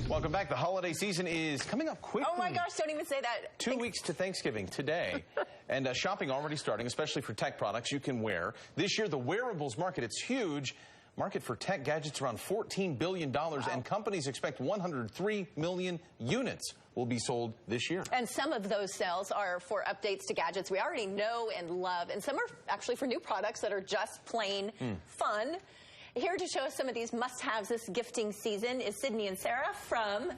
Welcome back. The holiday season is coming up quickly. Oh my gosh, don't even say that. 2 weeks to Thanksgiving today. And shopping already starting, especially for tech products you can wear. This year, the wearables market, it's huge. Market for tech gadgets around $14 billion, and companies expect 103 million units will be sold this year. And some of those sales are for updates to gadgets we already know and love, and some are actually for new products that are just plain fun. Here to show us some of these must-haves this gifting season is Sydney and Sarah from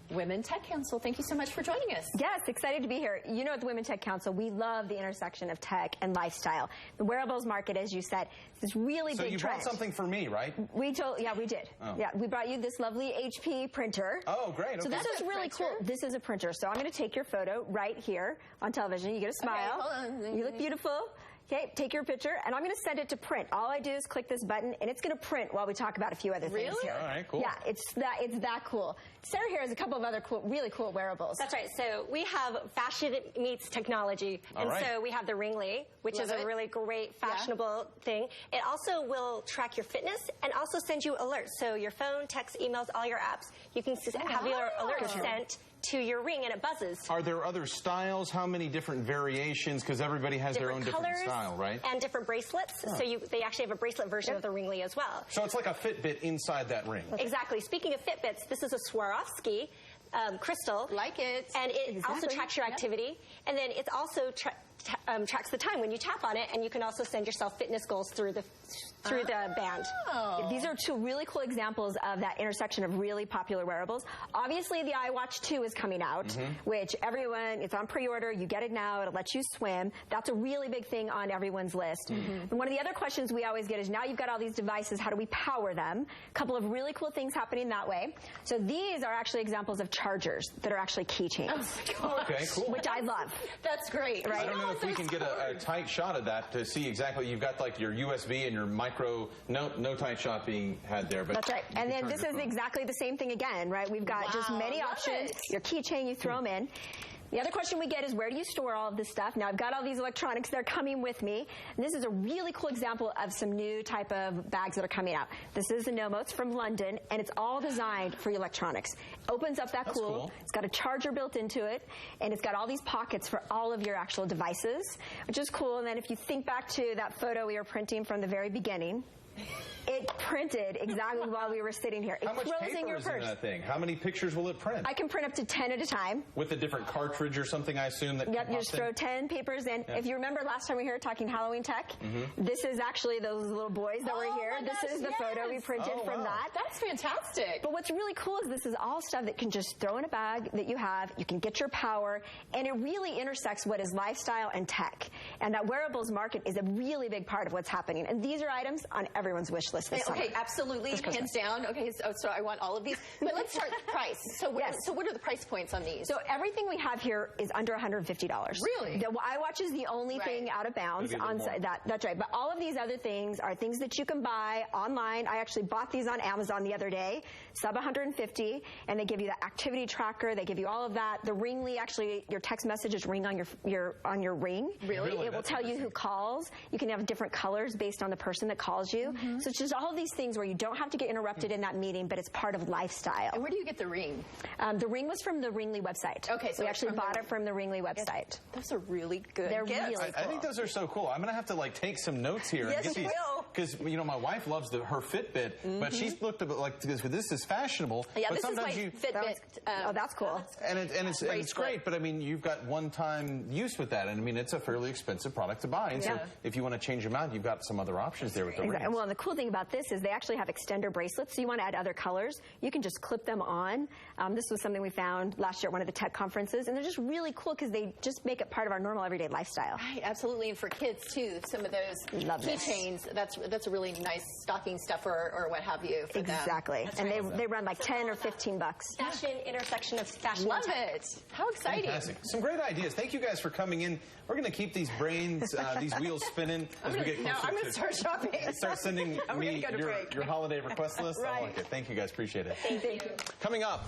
Women Tech Council. Thank you so much for joining us. Yes, excited to be here. You know, at the Women Tech Council, we love the intersection of tech and lifestyle. The wearables market, as you said, is this really big trend. So you brought something for me, right? Yeah, we did. Oh. Yeah, we brought you this lovely HP printer. Oh, great. Okay. So this is really cool. This is a printer. So I'm going to take your photo right here on television. You get a smile. Okay, hold on. You look beautiful. Okay, take your picture, and I'm going to send it to print. All I do is click this button, and it's going to print while we talk about a few other things here. All right, cool. Yeah, it's that cool. Sarah here has a couple of other really cool wearables. That's right. So we have fashion meets technology. So we have the Ringly, which is a really great fashionable thing. It also will track your fitness and also send you alerts. So your phone, text, emails, all your apps, you can have your alerts sent to your Ring, and it buzzes. Are there other styles? How many different variations? Because everybody has their own different style, right? And different bracelets. So they actually have a bracelet version of the Ringly as well. So it's like a Fitbit inside that ring. Exactly. Speaking of Fitbits, this is a Swarovski crystal. Like it. And it also tracks your activity. And then it also tracks the time when you tap on it, and you can also send yourself fitness goals through the band. These are two really cool examples of that intersection of really popular wearables. Obviously, the iWatch 2 is coming out, which it's on pre-order. You get it now. It'll let you swim. That's a really big thing on everyone's list. And one of the other questions we always get is, now you've got all these devices, how do we power them? A couple of really cool things happening that way. So these are actually examples of chargers that are actually keychains. Okay, cool. Which I love. That's great, right? I don't know if we can get a tight shot of that to see exactly. You've got like your USB and your micro, no tight shot being had there. But that's right. And then this is exactly the same thing again, right? We've got just many options. Your keychain, you throw them in. The other question we get is, where do you store all of this stuff? Now, I've got all these electronics. They're coming with me. And this is a really cool example of some new type of bags that are coming out. This is the Nomo. It's from London, and it's all designed for electronics. Opens up that's cool. It's got a charger built into it, and it's got all these pockets for all of your actual devices, which is cool. And then if you think back to that photo we were printing from the very beginning, it printed exactly while we were sitting here. How much paper is in that thing? How many pictures will it print? I can print up to 10 at a time. With a different cartridge or something, I assume? That you just throw 10 papers in. If you remember last time we were here talking Halloween tech, this is actually those little boys that were here. This is the photo we printed from that. That's fantastic. But what's really cool is this is all stuff that can just throw in a bag that you have. You can get your power, and it really intersects what is lifestyle and tech. And that wearables market is a really big part of what's happening. And these are items on everyone's wish list this summer. Okay, absolutely, hands down. Okay, so I want all of these. But let's start with price. So what are the price points on these? So everything we have here is under $150. Really? The iWatch is the only thing out of bounds on that's right. But all of these other things are things that you can buy online. I actually bought these on Amazon the other day, sub $150, and they give you the activity tracker. They give you all of that. The Ringly, actually, your text messages ring on your ring. Really? It will tell you who calls. You can have different colors based on the person that calls you. So it's just all of these things where you don't have to get interrupted in that meeting, but it's part of lifestyle. And where do you get the Ring? The Ring was from the Ringly website. Okay, so we actually bought it from the Ringly website. Those are really good. They're really cool. I think those are so cool. I'm going to have to take some notes here. Yes, you will. Because my wife loves her Fitbit, but she's looked at it like this is fashionable. Yeah, but this is my Fitbit. That's cool. And it's great, but I mean, you've got one-time use with that, and I mean, it's a fairly expensive product to buy. And so if you want to change them out, you've got some other options there with the Ring. Well, and the cool thing about this is they actually have extender bracelets, so you want to add other colors, you can just clip them on. This was something we found last year at one of the tech conferences, and they're just really cool because they just make it part of our normal everyday lifestyle. Right, absolutely, and for kids too, some of those keychains, that's a really nice stocking stuffer or what have you for them. Exactly, and they run like 10 or 15 bucks. Fashion intersection of fashion. Love it. How exciting. Fantastic. Some great ideas. Thank you guys for coming in. We're going to keep these these wheels spinning as we get closer. I'm going to start shopping. Start sending me your holiday request list. I like it. Thank you guys. Appreciate it. Thank you. Coming up.